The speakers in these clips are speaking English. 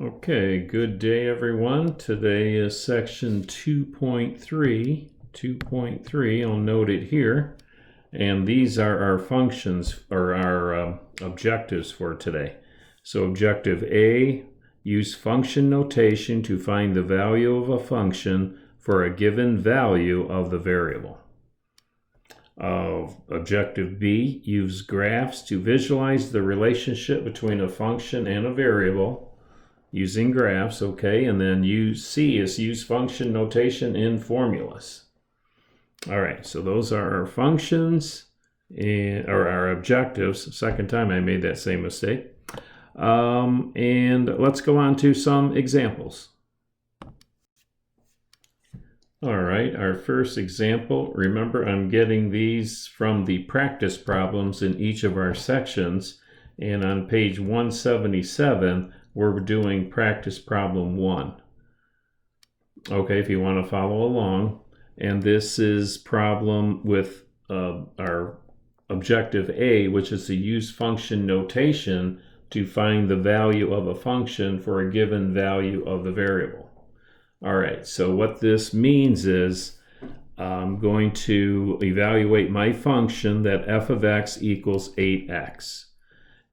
Okay, good day everyone. Today is section 2.3. I'll note it here. And these are our functions, or our objectives for today. So objective A, use function notation to find the value of a function for a given value of the variable. Objective B, use graphs to visualize the relationship between a function and a variable using graphs, okay, and then C is use function notation in formulas. All right, so those are our functions or our objectives. Second time I made that same mistake. And let's go on to some examples. All right, our first example, remember I'm getting these from the practice problems in each of our sections, and on page 177, we're doing practice problem 1. Okay, if you want to follow along. And this is problem with our objective A, which is to use function notation to find the value of a function for a given value of the variable. All right, so what this means is I'm going to evaluate my function that f of x equals 8x.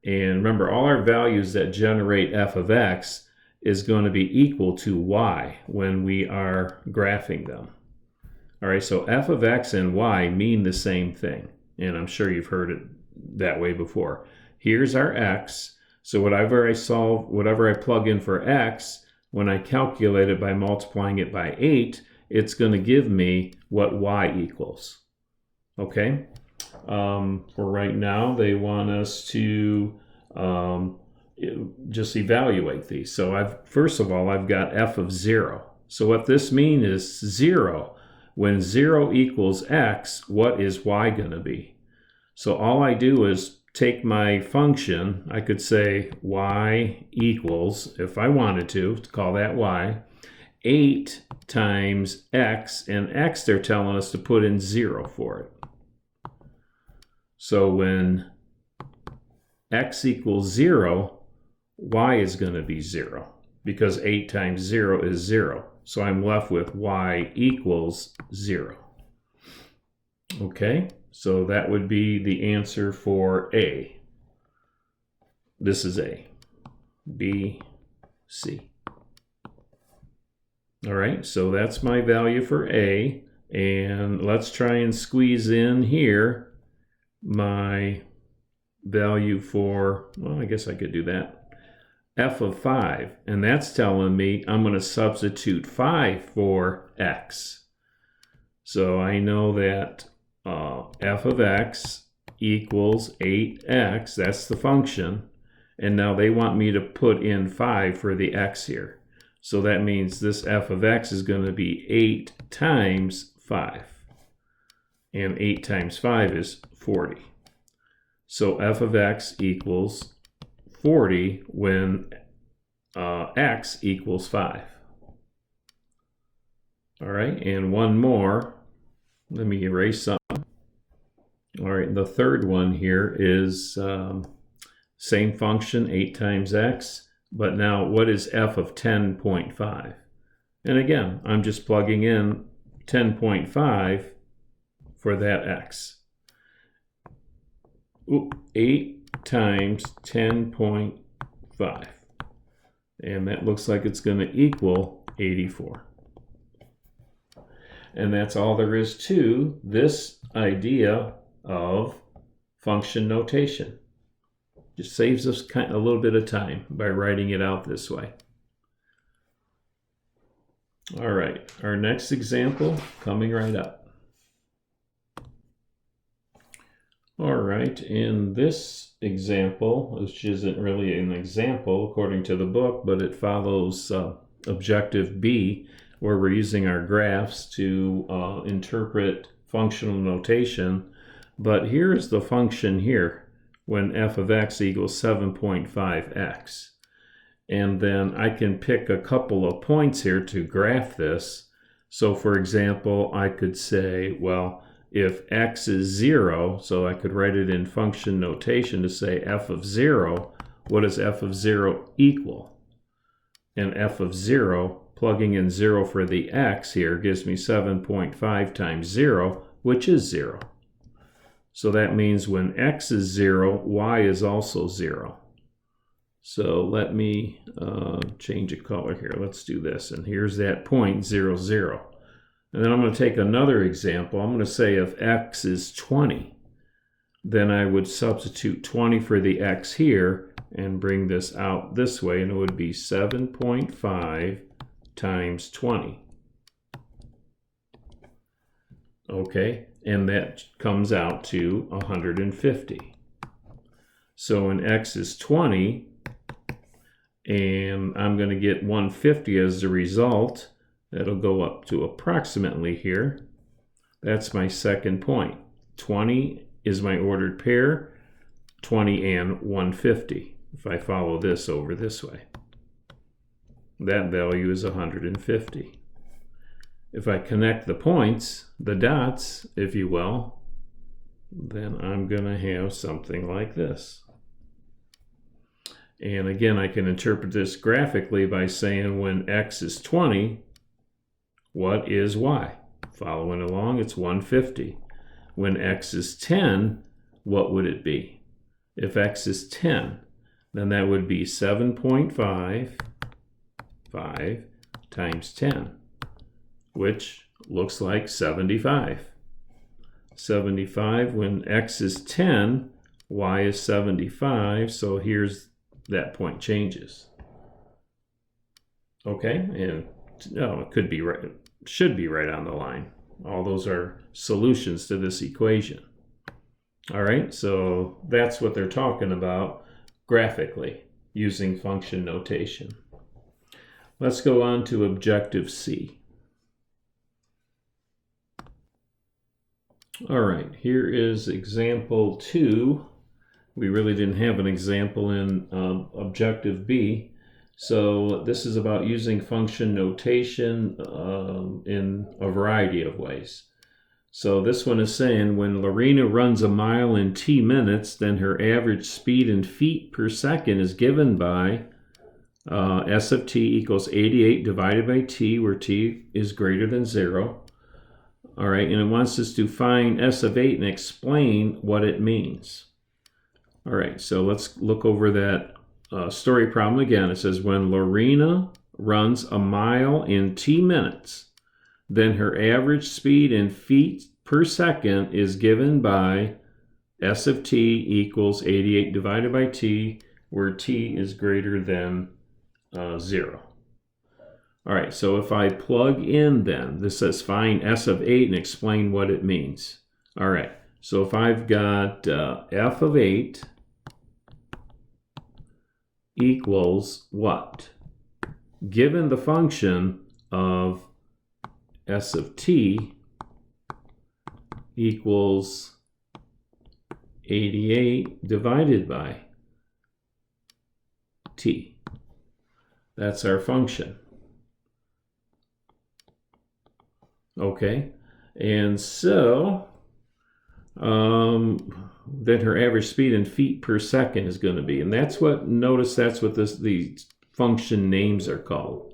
And remember, all our values that generate f of x is going to be equal to y when we are graphing them. All right, so f of x and y mean the same thing, and I'm sure you've heard it that way before. Here's our x, so whatever I plug in for x, when I calculate it by multiplying it by 8, it's going to give me what y equals. Okay? For right now, they want us to just evaluate these. So first of all, I've got f of 0. So what this means is 0. When 0 equals x, what is y going to be? So all I do is take my function. I could say y equals, if I wanted to call that y, 8 times x, and x they're telling us to put in 0 for it. So when x equals 0, y is going to be 0, because 8 times 0 is 0. So I'm left with y equals 0. Okay, so that would be the answer for A. This is A. B, C. All right, so that's my value for A. And let's try and squeeze in here my value for, well, I guess I could do that, f of 5, and that's telling me I'm going to substitute 5 for x. So I know that f of x equals 8x, that's the function, and now they want me to put in 5 for the x here. So that means this f of x is going to be 8 times 5. And 8 times 5 is 40. So f of x equals 40 when x equals 5. All right, and one more. Let me erase something. All right, the third one here is same function, 8 times x, but now what is f of 10.5? And again, I'm just plugging in 10.5 for that x. 8 times 10.5. And that looks like it's going to equal 84. And that's all there is to this idea of function notation. Just saves us a little bit of time by writing it out this way. All right, our next example coming right up. All right, in this example, which isn't really an example according to the book, but it follows objective B, where we're using our graphs to interpret functional notation. But here's the function here, when f of x equals 7.5x. And then I can pick a couple of points here to graph this. So for example, I could say, well, if x is 0, so I could write it in function notation to say f of 0, what does f of 0 equal? and f of 0, plugging in 0 for the x here gives me 7.5 times 0, which is 0. So that means when x is 0, y is also 0. So let me change a color here. Let's do this. And here's that point, 0, 0. And then I'm going to take another example. I'm going to say if x is 20, then I would substitute 20 for the x here and bring this out this way, and it would be 7.5 times 20. Okay, and that comes out to 150. So when x is 20, and I'm going to get 150 as a result, that'll go up to approximately here. That's my second point. 20 is my ordered pair, 20 and 150. If I follow this over this way, that value is 150. If I connect the points, the dots, if you will, then I'm going to have something like this. And again, I can interpret this graphically by saying when x is 20, what is y? Following along, it's 150. When x is 10, what would it be? If x is 10, then that would be 7.5 times 10, which looks like 75. 75, when x is 10, y is 75, so here's that point changes. Okay, and it could be right, should be right on the line. All those are solutions to this equation. All right, so that's what they're talking about graphically using function notation. Let's go on to objective C. All right, here is example 2. We really didn't have an example in objective B. So this is about using function notation in a variety of ways. So this one is saying when Lorena runs a mile in t minutes, then her average speed in feet per second is given by s of t equals 88 divided by t, where t is greater than 0. All right, and it wants us to find s of 8 and explain what it means. All right, so let's look over that story problem again. It says when Lorena runs a mile in t minutes, then her average speed in feet per second is given by s of t equals 88 divided by t, where t is greater than 0. All right, so if I plug in then, this says find s of 8 and explain what it means. All right, so if I've got f of 8 equals what? Given the function of s of t equals 88 divided by t. That's our function. Okay, and so then her average speed in feet per second is going to be, and that's what, notice that's what these function names are called.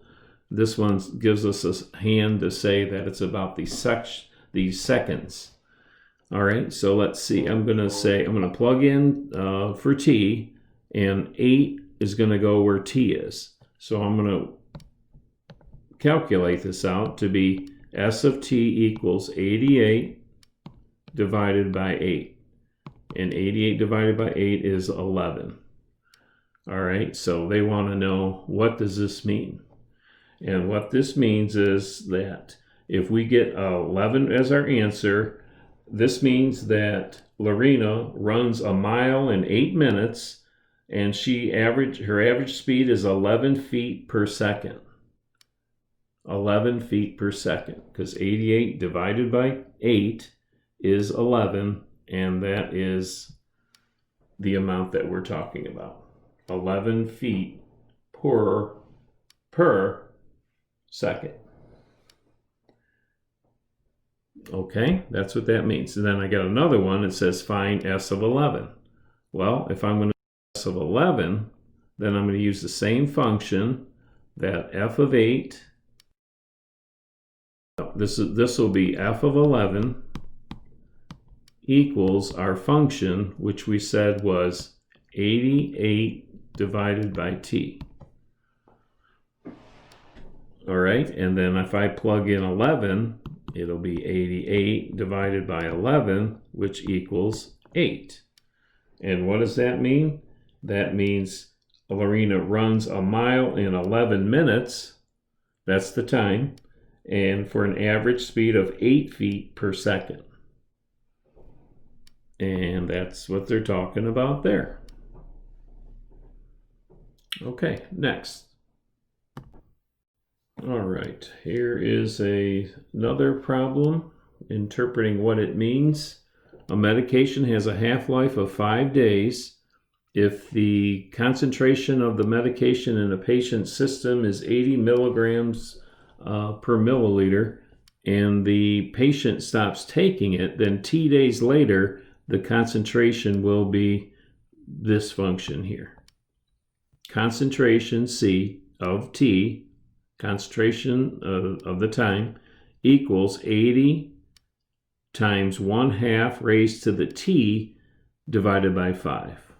This one gives us a hand to say that it's about these seconds. All right, so let's see. I'm going to plug in for t, and 8 is going to go where t is. So I'm going to calculate this out to be s of t equals 88 divided by 8. And 88 divided by 8 is 11. All right, so they want to know, what does this mean? And what this means is that if we get 11 as our answer, this means that Lorena runs a mile in 8 minutes, and her average speed is 11 feet per second. 11 feet per second, because 88 divided by 8 is 11, and that is the amount that we're talking about. 11 feet per second. Okay, that's what that means. And then I got another one that says find s of 11. Well, if I'm going to s of 11, then I'm going to use the same function that f of 8, this will be f of 11 equals our function, which we said was 88 divided by t. All right, and then if I plug in 11, it'll be 88 divided by 11, which equals 8. And what does that mean? That means Lorena runs a mile in 11 minutes. That's the time. And for an average speed of 8 feet per second. And that's what they're talking about there. Okay, next. All right, here is another problem interpreting what it means. A medication has a half-life of 5 days. If the concentration of the medication in a patient's system is 80 milligrams per milliliter, and the patient stops taking it, then t days later, the concentration will be this function here. Concentration C of t, concentration of the time, equals 80 times 1/2 raised to the t divided by 5.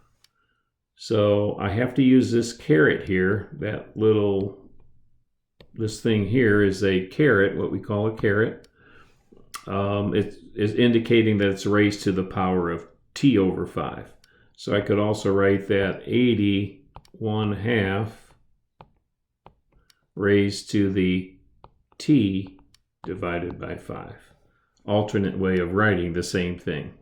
So I have to use this caret here. This thing here is a caret, what we call a caret. It is indicating that it's raised to the power of t over 5. So I could also write that 80 1/2 raised to the t divided by 5. Alternate way of writing the same thing.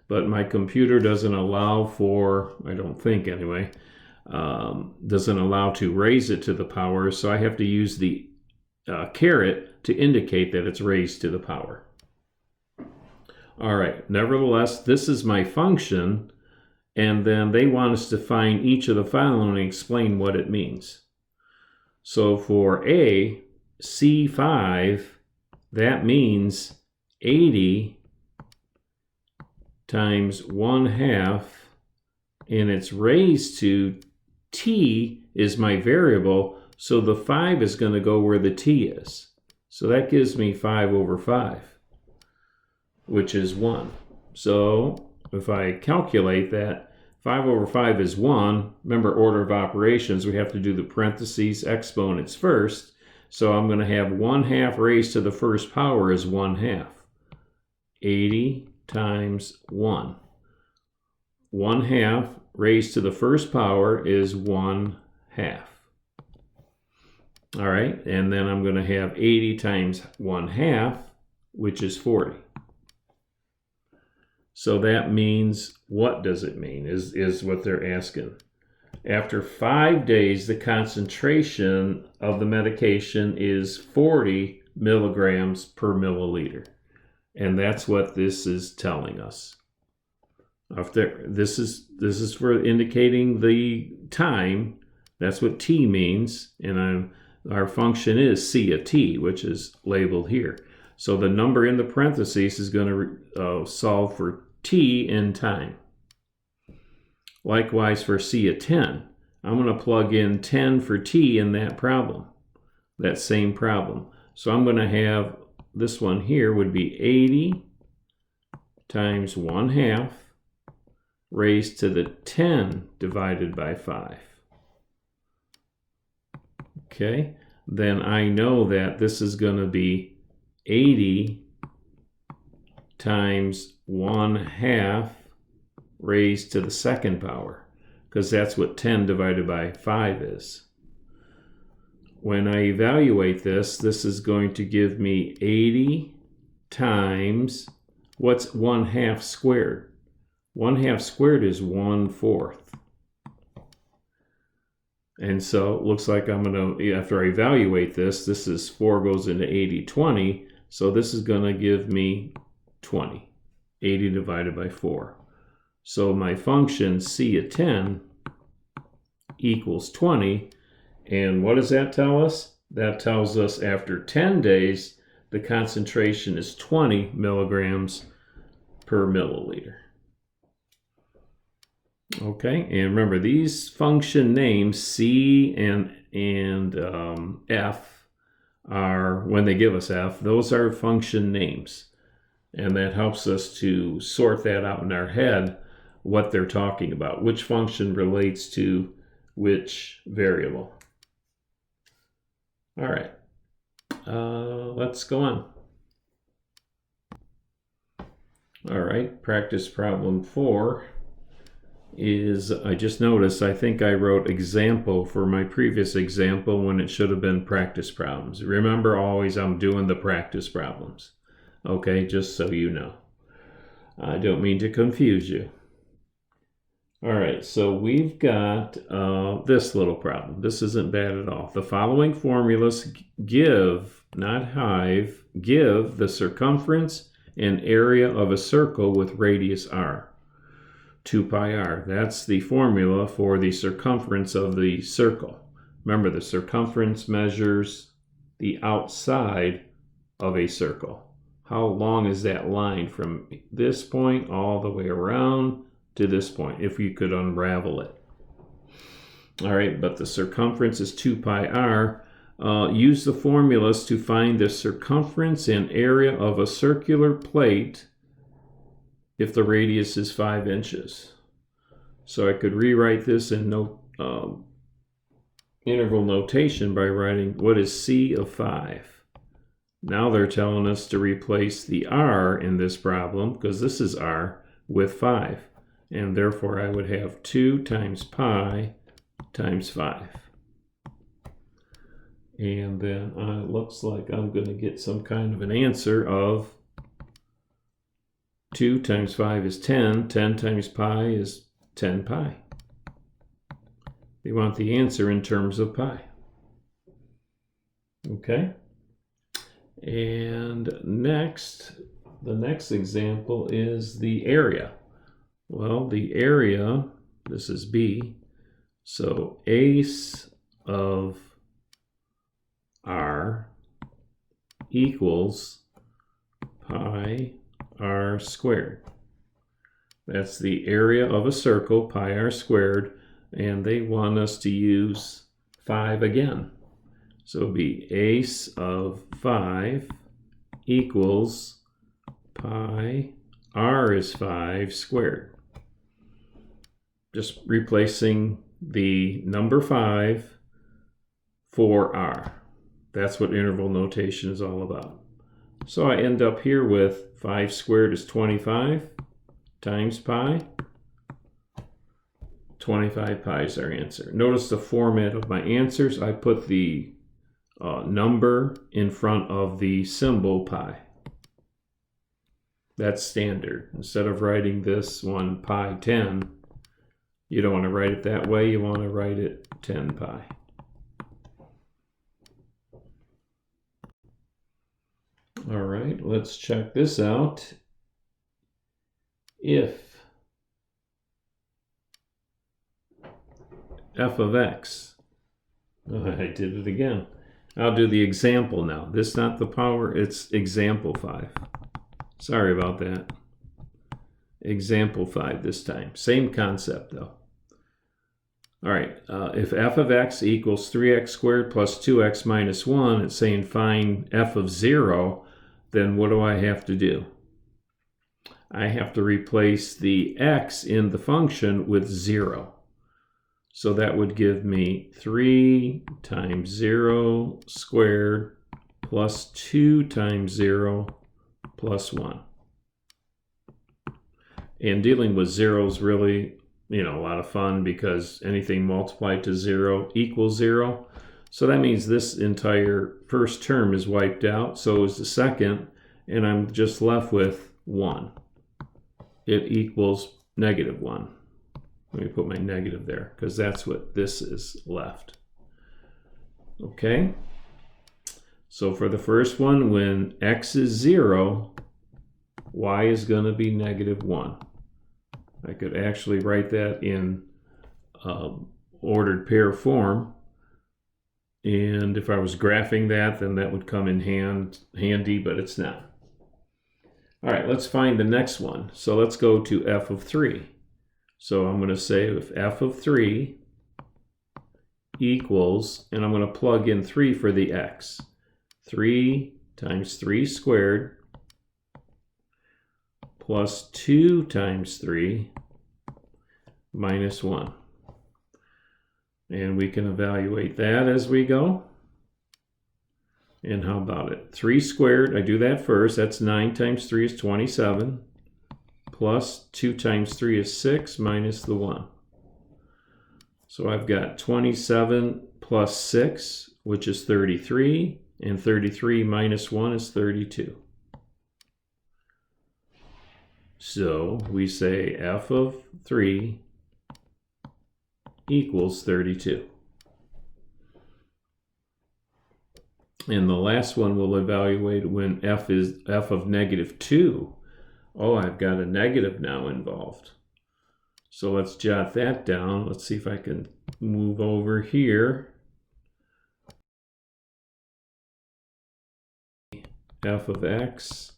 But my computer doesn't allow for, I don't think anyway, doesn't allow to raise it to the power, so I have to use the caret to indicate that it's raised to the power. All right, nevertheless, this is my function, and then they want us to find each of the following and explain what it means. So for A, C5, that means 80 times 1/2, and it's raised to t is my variable, so the 5 is going to go where the t is. So that gives me 5 over 5, which is 1. So if I calculate that, 5 over 5 is 1. Remember, order of operations, we have to do the parentheses exponents first. So I'm going to have 1/2 raised to the first power is 1/2. 80 times 1. 1/2 raised to the first power is 1/2. All right, and then I'm going to have 80 times 1/2, which is 40. So that means, what does it mean, is what they're asking. After 5 days, the concentration of the medication is 40 milligrams per milliliter. And that's what this is telling us. This is for indicating the time. That's what t means. And our function is c of t, which is labeled here. So the number in the parentheses is going to solve for t in time. Likewise for c of 10. I'm going to plug in 10 for t in that problem, that same problem. So I'm going to have, this one here would be 80 times 1/2 raised to the 10 divided by 5. Okay, then I know that this is going to be 80 times 1/2 raised to the second power, because that's what 10 divided by 5 is. When I evaluate this, this is going to give me 80 times, what's 1/2 squared? 1/2 squared is 1/4. And so it looks like I'm going to, after I evaluate this, this is 4 goes into 80, 20. So this is going to give me 20. 80 divided by 4. So my function c of 10 equals 20. And what does that tell us? That tells us after 10 days, the concentration is 20 milligrams per milliliter. Okay, and remember these function names, c and and f are, when they give us f, those are function names. And that helps us to sort that out in our head, what they're talking about, which function relates to which variable. All right, let's go on. All right, practice problem 4 is, I just noticed, I think I wrote example for my previous example when it should have been practice problems. Remember, always I'm doing the practice problems. Okay, just so you know. I don't mean to confuse you. All right, so we've got this little problem. This isn't bad at all. The following formulas give, not hive, give the circumference and area of a circle with radius r. 2 pi r. That's the formula for the circumference of the circle. Remember, the circumference measures the outside of a circle. How long is that line from this point all the way around to this point, if you could unravel it? All right, but the circumference is 2 pi r. Use the formulas to find the circumference and area of a circular plate if the radius is 5 inches. So I could rewrite this in interval notation by writing, what is c of 5? Now they're telling us to replace the r in this problem, because this is r, with 5. And therefore I would have 2 times pi times 5. And then it looks like I'm going to get some kind of an answer of 2 times 5 is 10. 10 times pi is 10 pi. They want the answer in terms of pi. Okay. And next, the next example is the area. Well, the area, this is B, so ace of r equals pi r squared. That's the area of a circle, pi r squared, and they want us to use 5 again. So it'll be ace of 5 equals pi r is 5 squared. Just replacing the number 5 for r. That's what interval notation is all about. So I end up here with 5 squared is 25 times pi. 25 pi is our answer. Notice the format of my answers. I put the number in front of the symbol pi. That's standard. Instead of writing this one pi 10, you don't want to write it that way. You want to write it 10 pi. All right, let's check this out. If f of x, I did it again. I'll do the example now. This is not the power, it's example 5. Sorry about that. Example 5 this time. Same concept though. All right, if f of x equals 3x squared plus 2x minus 1, it's saying find f of 0, then what do I have to do? I have to replace the x in the function with 0. So that would give me 3 times 0 squared plus 2 times 0 plus 1. And dealing with zeros really, a lot of fun because anything multiplied to 0 equals 0. So that means this entire first term is wiped out. So is the second, and I'm just left with 1. It equals negative 1. Let me put my negative there because that's what this is left. Okay. So for the first one, when x is 0, y is going to be negative 1. I could actually write that in ordered pair form. And if I was graphing that, then that would come in handy, but it's not. All right, let's find the next one. So let's go to f of 3. So I'm going to say if f of 3 equals, and I'm going to plug in 3 for the x. 3 times 3 squared plus 2 times 3 minus 1. And we can evaluate that as we go. And how about it? 3 squared, I do that first. That's 9 times 3 is 27. Plus 2 times 3 is 6 minus the 1. So I've got 27 plus 6, which is 33. And 33 minus 1 is 32. So we say f of 3 equals 32. And the last one we'll evaluate when f is f of negative 2. Oh, I've got a negative now involved. So let's jot that down. Let's see if I can move over here. F of x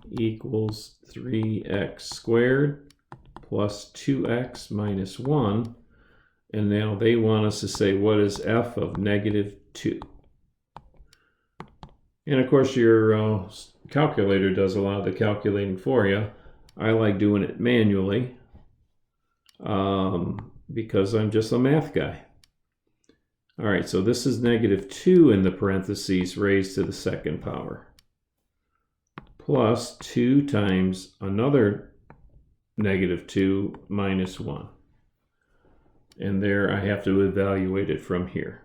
equals 3x squared plus 2x minus 1. And now they want us to say, what is f of negative 2? And of course, your calculator does a lot of the calculating for you. I like doing it manually because I'm just a math guy. All right, so this is negative 2 in the parentheses raised to the second power. Plus 2 times another negative 2 minus 1. And there I have to evaluate it from here.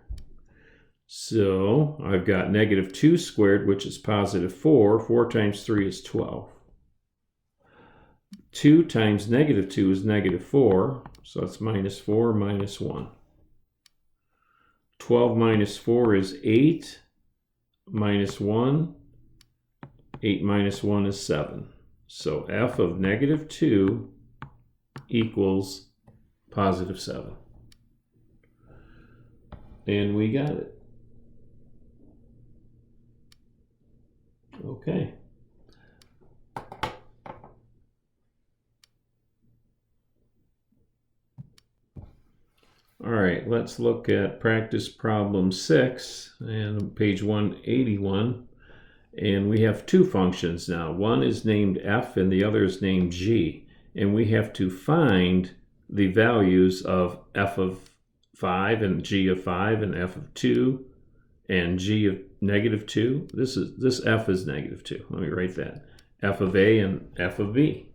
So I've got negative 2 squared, which is positive 4. 4 times 3 is 12. 2 times negative 2 is negative 4. So it's minus 4 minus 1. 12 minus 4 is 8 minus 1. 8 minus 1 is 7. So f of negative 2 equals positive 7. And we got it. Okay. All right, let's look at practice problem 6 and page 181. And we have two functions now. One is named f and the other is named g. And we have to find the values of f of 5 and g of 5 and f of 2 and g of negative 2. This f is negative 2. Let me write that. F of a and f of b.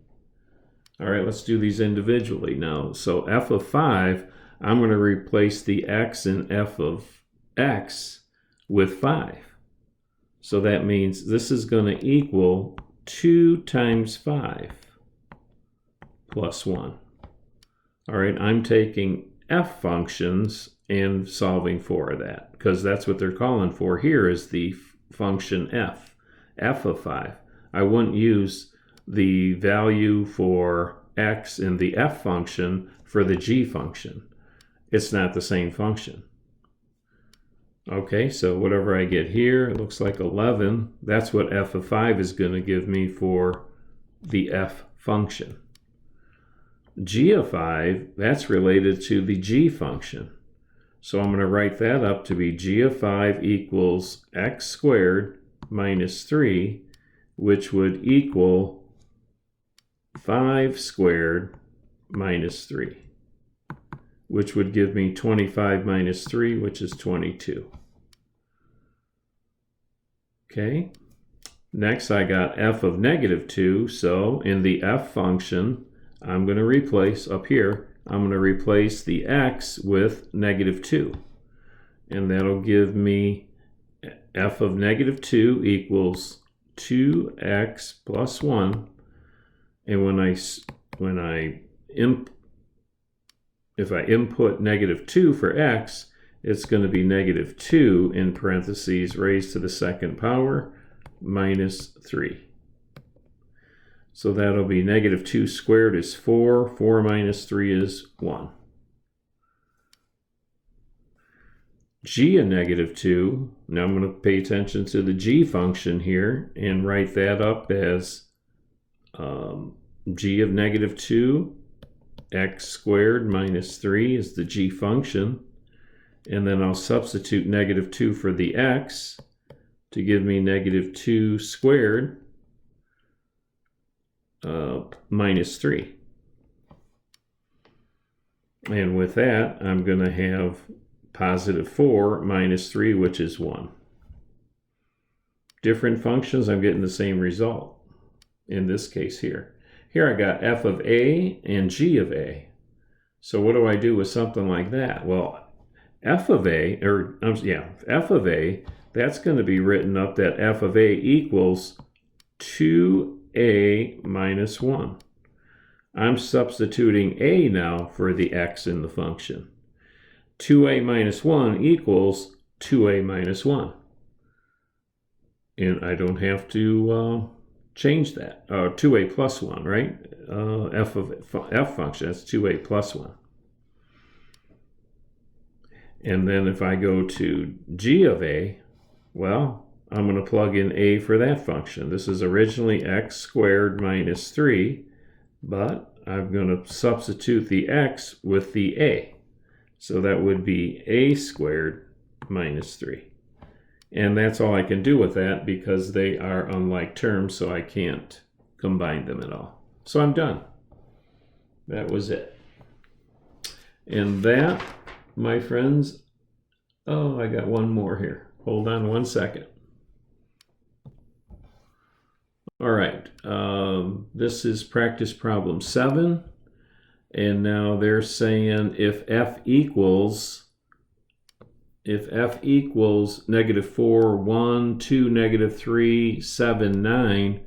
All right, let's do these individually now. So f of 5, I'm going to replace the x in f of x with 5. So that means this is going to equal 2 times 5 plus 1. All right, I'm taking f functions and solving for that, because that's what they're calling for here is the function f of 5. I wouldn't use the value for x in the f function for the g function. It's not the same function. Okay, so whatever I get here, it looks like 11. That's what f of 5 is going to give me for the f function. G of 5, that's related to the g function. So I'm going to write that up to be g of 5 equals x squared minus 3, which would equal 5 squared minus 3, which would give me 25 minus 3, which is 22. Okay, next I got f of negative 2, so in the f function, I'm going to replace, up here, I'm going to replace the x with negative 2. And that'll give me f of negative 2 equals 2x plus 1. And if I input negative 2 for x, it's going to be negative 2 in parentheses raised to the second power minus 3. So that'll be negative 2 squared is 4. 4 minus 3 is 1. G of negative 2, now I'm going to pay attention to the g function here and write that up as g of negative 2, x squared minus 3 is the g function. And then I'll substitute -2 for the x to give me -2 squared minus 3. And with that, I'm going to have +4 minus 3, which is 1. Different functions, I'm getting the same result in this case here. Here I got f of a and g of a. So what do I do with something like that? Well, f of a, that's going to be written up that f of a equals 2a minus 1. I'm substituting a now for the x in the function. 2a minus 1 equals 2a minus 1. And I don't have to change that. 2a plus 1, right? F function, that's 2a plus 1. And then if I go to g of a, well, I'm going to plug in a for that function. This is originally x squared minus 3, but I'm going to substitute the x with the a. So that would be a squared minus 3. And that's all I can do with that because they are unlike terms, so I can't combine them at all. So I'm done. That was it. And that, my friends, oh, I got one more here. Hold on one second. All right, this is practice problem 7. And now they're saying if f equals -4, 1, 2, -3, 7, 9,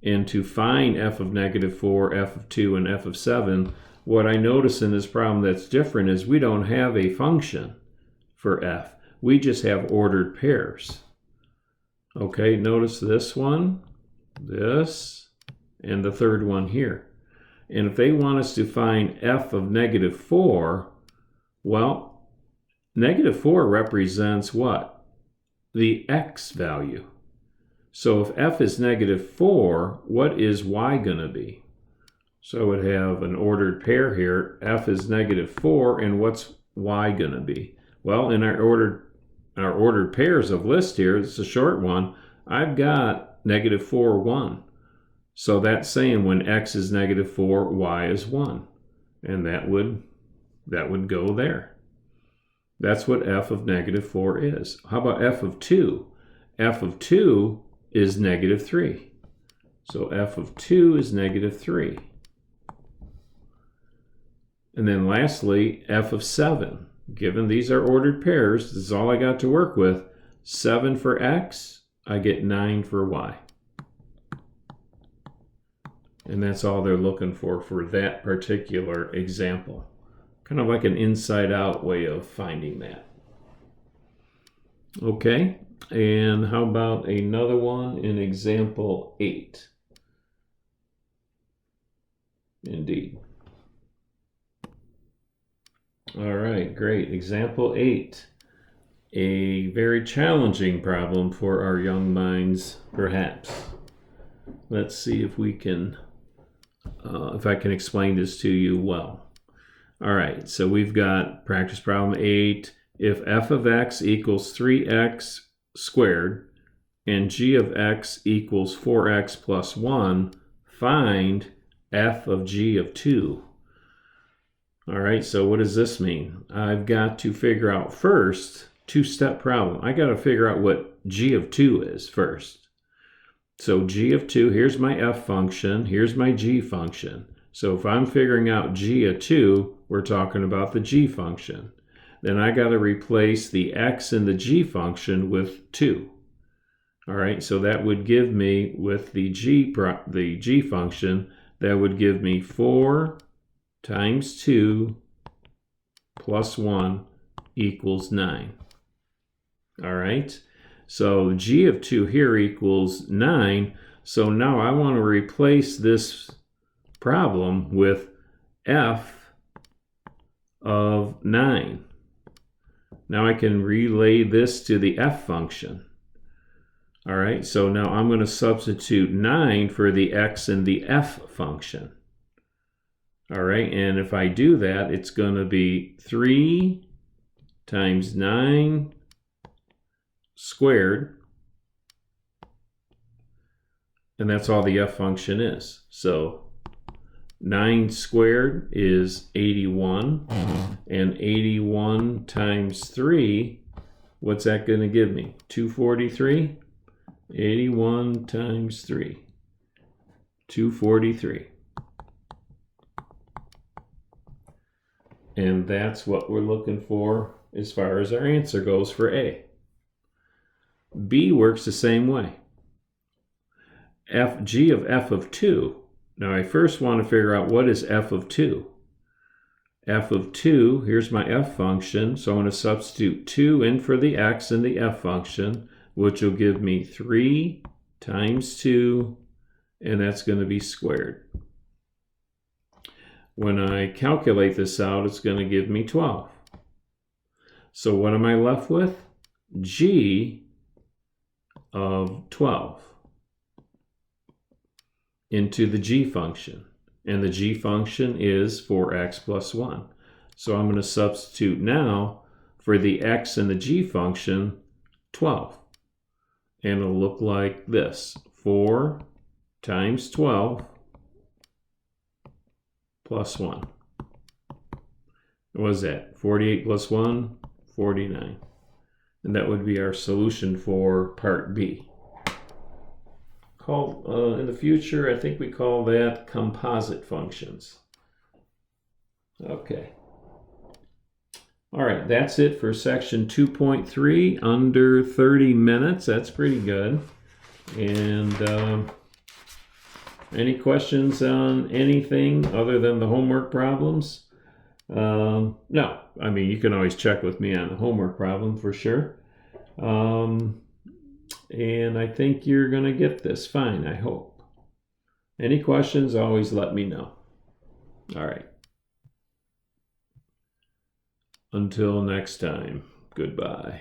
and to find f of -4, f of 2, and f of 7, what I notice in this problem that's different is we don't have a function for f. We just have ordered pairs. Okay, notice this one, this, and the third one here. And if they want us to find f of -4, well, -4 represents what? The x value. So if f is -4, what is y going to be? So I would have an ordered pair here. F is -4, and what's y going to be? Well, in our ordered pairs of list here, this is a short one, I've got -4, 1. So that's saying when x is -4, y is 1. And that would go there. That's what f of -4 is. How about f of 2? F of 2 is -3. So f of 2 is -3. And then lastly, f of 7. Given these are ordered pairs, this is all I got to work with. 7 for x, I get 9 for y. And that's all they're looking for that particular example. Kind of like an inside-out way of finding that. Okay, and how about another one in example 8? Indeed. All right, great. Example 8. A very challenging problem for our young minds, perhaps. Let's see if we can, if I can explain this to you well. All right, so we've got practice problem 8. If f of x equals 3x squared and g of x equals 4x plus 1, find f of g of 2. All right, so what does this mean? I've got to figure out first, two-step problem. I got to figure out what g of 2 is first. So g of 2, here's my f function, here's my g function. So if I'm figuring out g of 2, we're talking about the g function. Then I got to replace the x in the g function with 2. All right, so that would give me, with the g function, that would give me 4 times 2 plus 1 equals 9. All right, so g of 2 here equals 9. So now I want to replace this problem with f of 9. Now I can relay this to the f function. All right, so now I'm going to substitute 9 for the x in the f function. All right, and if I do that, it's going to be 3 times 9 squared, and that's all the f function is. So 9 squared is 81, and 81 times 3, what's that going to give me? 243? 81 times 3, 243. And that's what we're looking for as far as our answer goes for A. B works the same way. G of f of 2. Now I first want to figure out what is f of 2. F of 2, here's my f function, so I'm going to substitute 2 in for the x in the f function, which will give me 3 times 2, and that's going to be squared. When I calculate this out, it's going to give me 12. So what am I left with? G of 12 into the g function. And the g function is 4x plus 1. So I'm going to substitute now for the x in the g function 12. And it'll look like this. 4 times 12 plus 1. What was that? 48 plus 1, 49. And that would be our solution for part B. In the future, I think we call that composite functions. Okay. All right, that's it for section 2.3, under 30 minutes. That's pretty good. And any questions on anything other than the homework problems? No, I mean, you can always check with me on the homework problem for sure. And I think you're going to get this fine, I hope. Any questions, always let me know. All right. Until next time, goodbye.